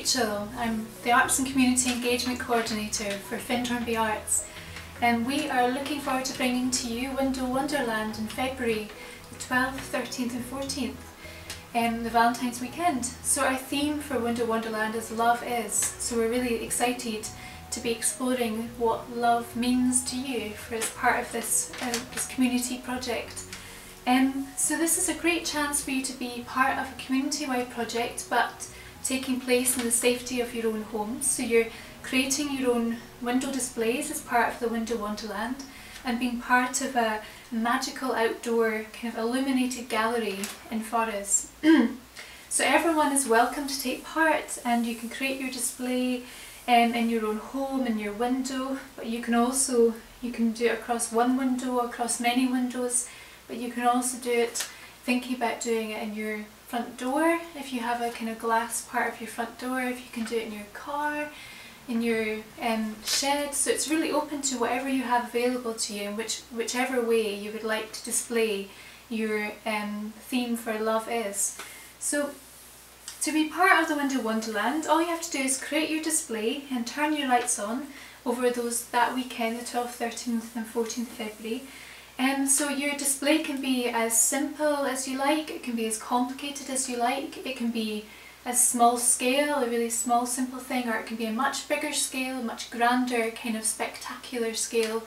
Rachel. I'm the Arts and Community Engagement Coordinator for Findhorn Bay Arts, and we are looking forward to bringing to you Wanderland in February the 12th, 13th and 14th, the Valentine's weekend. So our theme for Wanderland is Love Is, so we're really excited to be exploring what love means to you as part of this community project. So this is a great chance for you to be part of a community-wide project, but taking place in the safety of your own homes. So you're creating your own window displays as part of the Wanderland and being part of a magical outdoor kind of illuminated gallery in Forres. So everyone is welcome to take part, and you can create your display in your own home, in your window, but you can do it across one window, across many windows, but you can also do it thinking about doing it in your front door, if you have a kind of glass part of your front door, if you can do it in your car, in your shed. So it's really open to whatever you have available to you, and whichever way you would like to display your theme for Love Is. So to be part of the Wanderland, all you have to do is create your display and turn your lights on over that weekend, the 12th, 13th and 14th February. So your display can be as simple as you like, it can be as complicated as you like, it can be a small scale, a really small simple thing, or it can be a much bigger scale, a much grander kind of spectacular scale.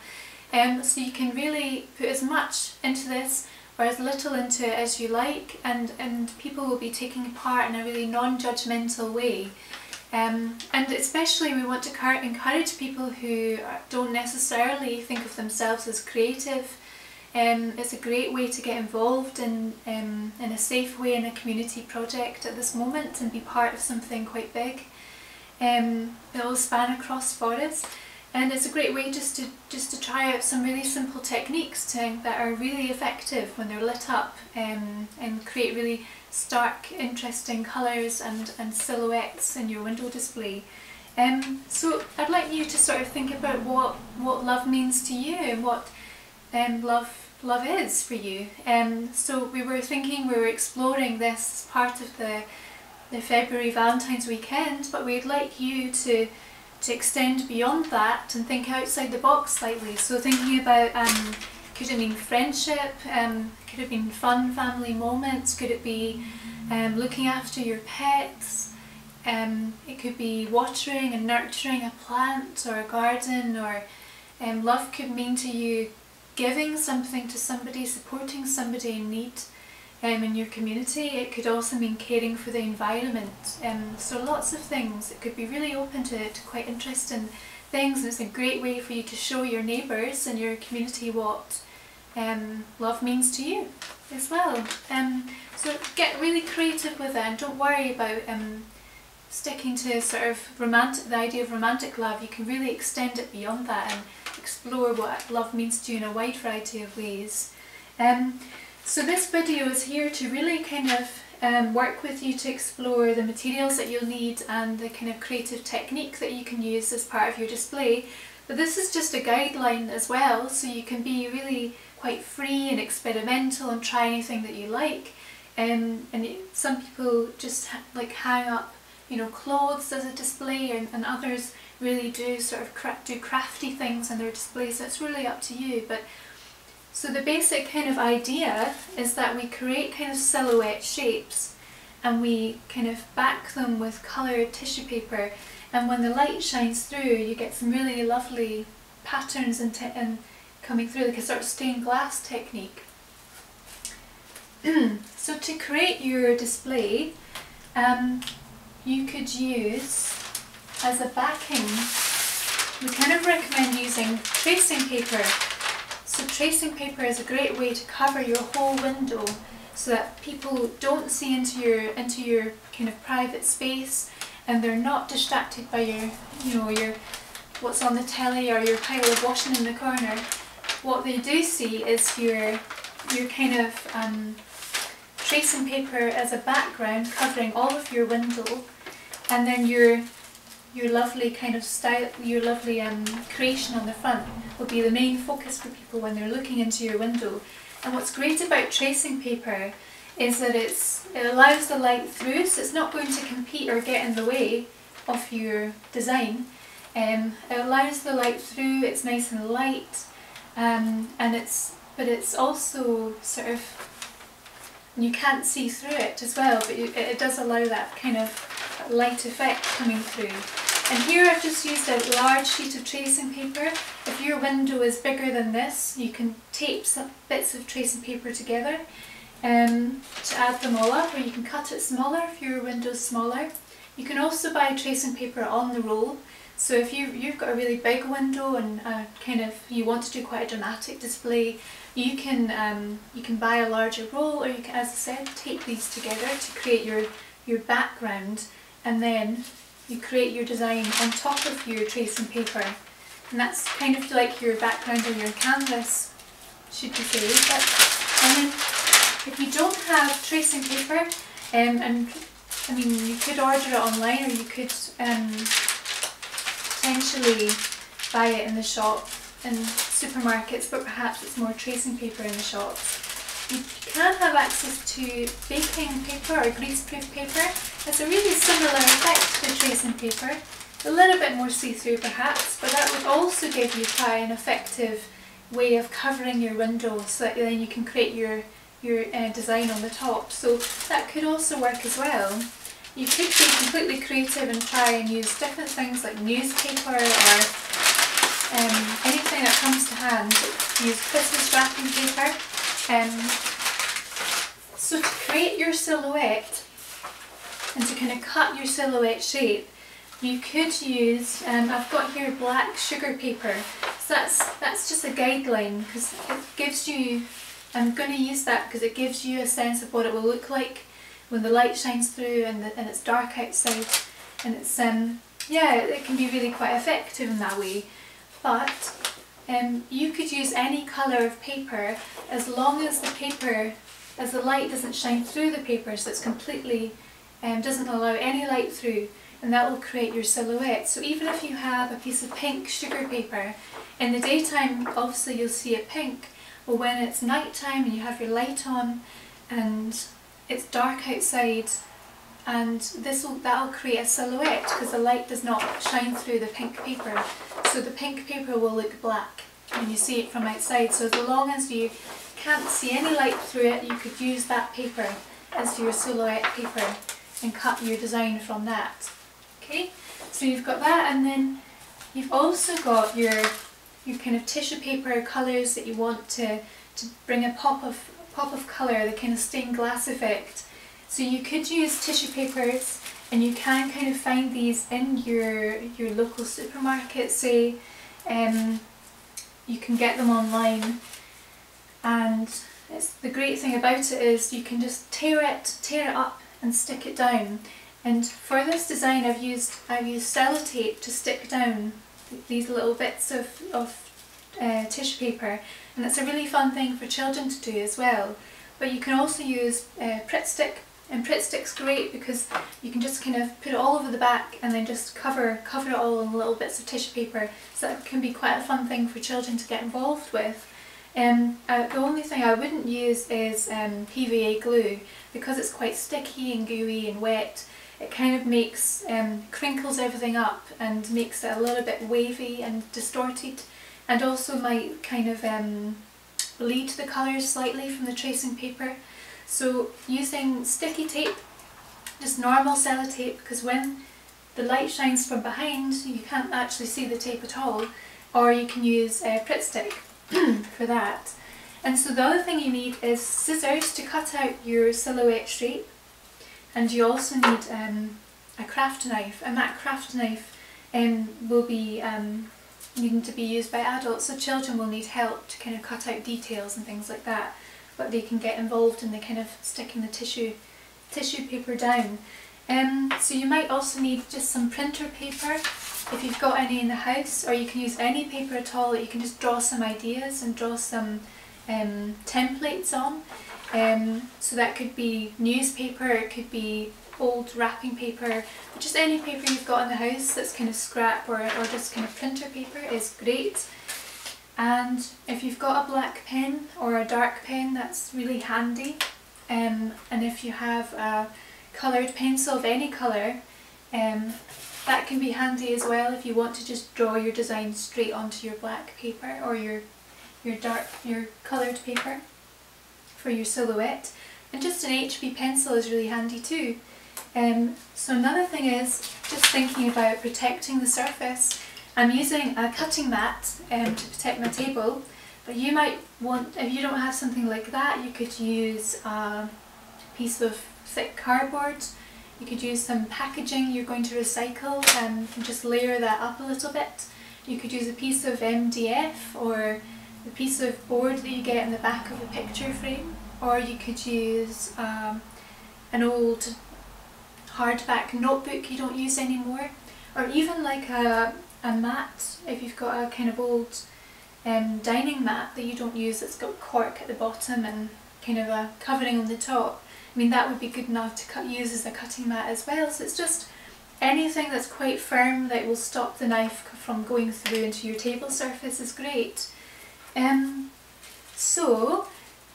So you can really put as much into this or as little into it as you like, and people will be taking part in a really non-judgmental way. And especially we want to encourage people who don't necessarily think of themselves as creative. It's a great way to get involved in a safe way in a community project at this moment and be part of something quite big. It will span across Forres, and it's a great way just to try out some really simple techniques that are really effective when they're lit up, and create really stark, interesting colours and silhouettes in your window display. So I'd like you to sort of think about what love means to you and what love is for you. So we were exploring this as part of the February Valentine's weekend, but we'd like you to extend beyond that and think outside the box slightly. So thinking about, could it mean friendship, could it mean fun family moments, could it be looking after your pets, it could be watering and nurturing a plant or a garden, or love could mean to you giving something to somebody, supporting somebody in need in your community. It could also mean caring for the environment. So lots of things. It could be really open to quite interesting things, and it's a great way for you to show your neighbours and your community what love means to you as well. So get really creative with it, and don't worry about sticking to sort of the idea of romantic love. You can really extend it beyond that and explore what love means to you in a wide variety of ways. So this video is here to really kind of work with you to explore the materials that you'll need and the kind of creative technique that you can use as part of your display. But this is just a guideline as well, so you can be really quite free and experimental and try anything that you like. Some people just like hang up, clothes as a display, and others really do sort of do crafty things in their displays. So it's really up to you. But so the basic kind of idea is that we create kind of silhouette shapes, and we kind of back them with coloured tissue paper, and when the light shines through you get some really lovely patterns and coming through, like a sort of stained glass technique. So to create your display, you could use as a backing, we kind of recommend using tracing paper. So tracing paper is a great way to cover your whole window so that people don't see into your kind of private space, and they're not distracted by your what's on the telly or your pile of washing in the corner. What they do see is your kind of tracing paper as a background covering all of your window, and then your lovely kind of style, your lovely creation on the front will be the main focus for people when they're looking into your window. And what's great about tracing paper is that it allows the light through, so it's not going to compete or get in the way of your design. It allows the light through, it's nice and light, but it's also sort of, you can't see through it as well, but it does allow that kind of light effect coming through. And here I've just used a large sheet of tracing paper. If your window is bigger than this, you can tape some bits of tracing paper together to add them all up, or you can cut it smaller if your window is smaller. You can also buy tracing paper on the roll. So if you've got a really big window and you want to do quite a dramatic display, you can buy a larger roll, or you can, as I said, tape these together to create your background, and then you create your design on top of your tracing paper, and that's kind of like your background on your canvas, should we say. And then if you don't have tracing paper, and I mean, you could order it online, or you could potentially buy it in the shop, in supermarkets, but perhaps it's more tracing paper in the shops. You can have access to baking paper or greaseproof paper. It's a really similar effect to tracing paper, a little bit more see-through perhaps, but that would also give you quite an effective way of covering your window, so that then you can create your design on the top. So that could also work as well. You could be completely creative and try and use different things like newspaper or anything that comes to hand. Use Christmas wrapping paper. So to create your silhouette and to kind of cut your silhouette shape, you could use, I've got here black sugar paper. So that's just a guideline, because it gives you, I'm going to use that because it gives you a sense of what it will look like when the light shines through and it's dark outside, and it's yeah, it can be really quite effective in that way. But you could use any colour of paper as long as the light doesn't shine through the paper, so it's completely doesn't allow any light through, and that will create your silhouette. So even if you have a piece of pink sugar paper, in the daytime obviously you'll see it pink, but when it's night time and you have your light on and it's dark outside, and that'll create a silhouette because the light does not shine through the pink paper. So the pink paper will look black when you see it from outside. So as long as you can't see any light through it, you could use that paper as your silhouette paper and cut your design from that. Okay, so you've got that, and then you've also got your kind of tissue paper colours that you want to bring a pop of colour, the kind of stained glass effect. So you could use tissue papers, and you can kind of find these in your local supermarket, say. You can get them online, and the great thing about it is you can just tear it up and stick it down. And for this design I've used sellotape to stick down these little bits of tissue paper, and it's a really fun thing for children to do as well. But you can also use Pritt stick, and Pritt stick's great because you can just kind of put it all over the back and then just cover it all in little bits of tissue paper, so that can be quite a fun thing for children to get involved with. The only thing I wouldn't use is PVA glue, because it's quite sticky and gooey and wet. It kind of makes, crinkles everything up and makes it a little bit wavy and distorted, and also might kind of bleed the colours slightly from the tracing paper. So using sticky tape, just normal sellotape, because when the light shines from behind you can't actually see the tape at all, or you can use Pritt stick for that. And so the other thing you need is scissors to cut out your silhouette shape, and you also need a craft knife, and that craft knife will be needing to be used by adults, so children will need help to kind of cut out details and things like that, but they can get involved in the kind of sticking the tissue paper down. So you might also need just some printer paper if you've got any in the house, or you can use any paper at all that you can just draw some ideas and draw some templates on. So that could be newspaper, it could be old wrapping paper, but just any paper you've got in the house that's kind of scrap or just kind of printer paper is great. And if you've got a black pen or a dark pen, that's really handy. And if you have a coloured pencil of any colour, that can be handy as well if you want to just draw your design straight onto your black paper or your coloured paper for your silhouette. And just an HB pencil is really handy too. So another thing is just thinking about protecting the surface. I'm using a cutting mat to protect my table, but you might want, if you don't have something like that, you could use a piece of thick cardboard. You could use some packaging you're going to recycle and just layer that up a little bit. You could use a piece of MDF or a piece of board that you get in the back of a picture frame, or you could use an old hardback notebook you don't use anymore, or even like a mat, if you've got a kind of old dining mat that you don't use that's got cork at the bottom and kind of a covering on the top. I mean, that would be good enough to use as a cutting mat as well. So it's just anything that's quite firm that will stop the knife from going through into your table surface is great. So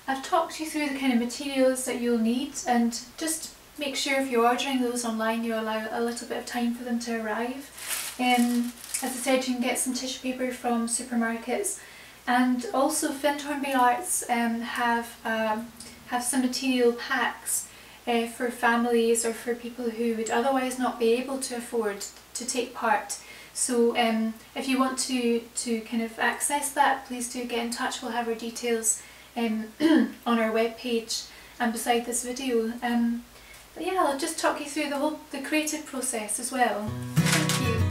I've talked you through the kind of materials that you'll need, and just make sure if you're ordering those online you allow a little bit of time for them to arrive. As I said, you can get some tissue paper from supermarkets, and also Findhorn Bay Arts have some material packs for families or for people who would otherwise not be able to afford to take part. So if you want to kind of access that, please do get in touch. We'll have our details on our webpage and beside this video. But yeah, I'll just talk you through the creative process as well. Thank you.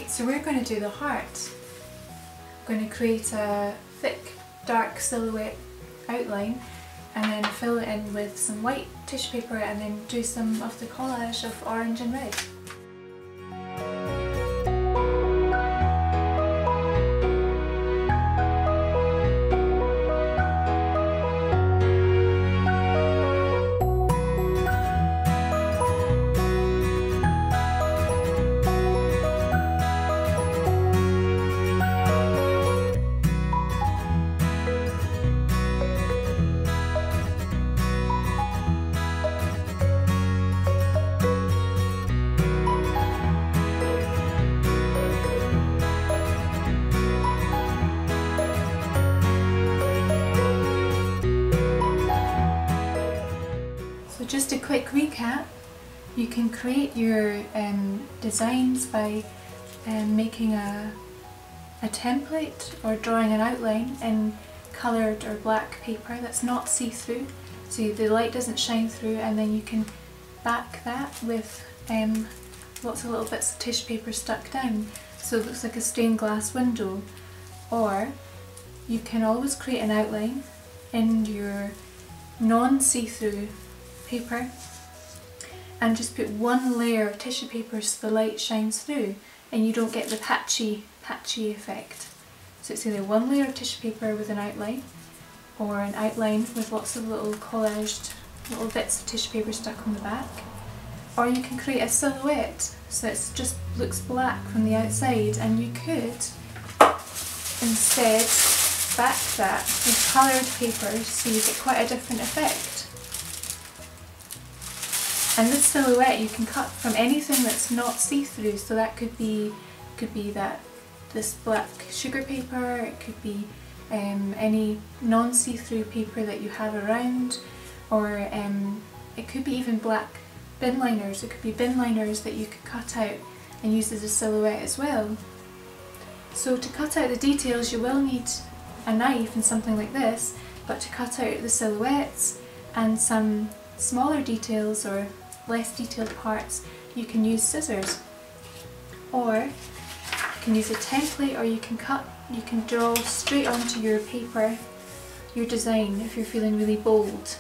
So we're going to do the heart. I'm going to create a thick dark silhouette outline and then fill it in with some white tissue paper and then do some of the collage of orange and red. Just a quick recap, you can create your designs by making a template or drawing an outline in coloured or black paper that's not see-through, so the light doesn't shine through, and then you can back that with lots of little bits of tissue paper stuck down so it looks like a stained glass window. Or you can always create an outline in your non-see-through paper and just put one layer of tissue paper so the light shines through and you don't get the patchy effect. So it's either one layer of tissue paper with an outline, or an outline with lots of little collaged little bits of tissue paper stuck on the back. Or you can create a silhouette so it just looks black from the outside, and you could instead back that with coloured paper so you get quite a different effect. And this silhouette you can cut from anything that's not see-through, so that could be this black sugar paper, it could be any non-see-through paper that you have around, or it could be even black bin liners. It could be bin liners that you could cut out and use as a silhouette as well. So to cut out the details you will need a knife and something like this, but to cut out the silhouettes and some smaller details or less detailed parts, you can use scissors. Or you can use a template, or you can draw straight onto your paper your design if you're feeling really bold.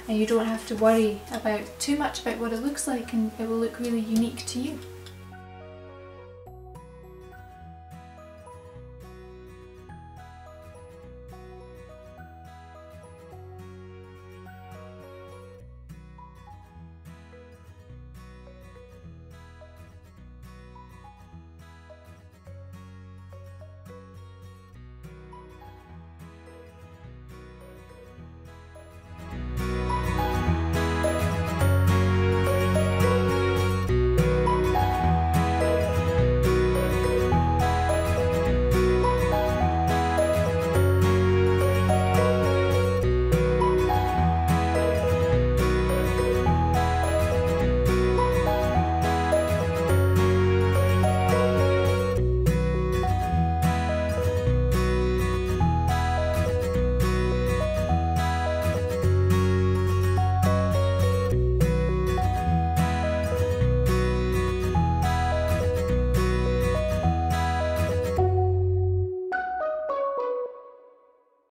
And you don't have to worry about too much about what it looks like, and it will look really unique to you.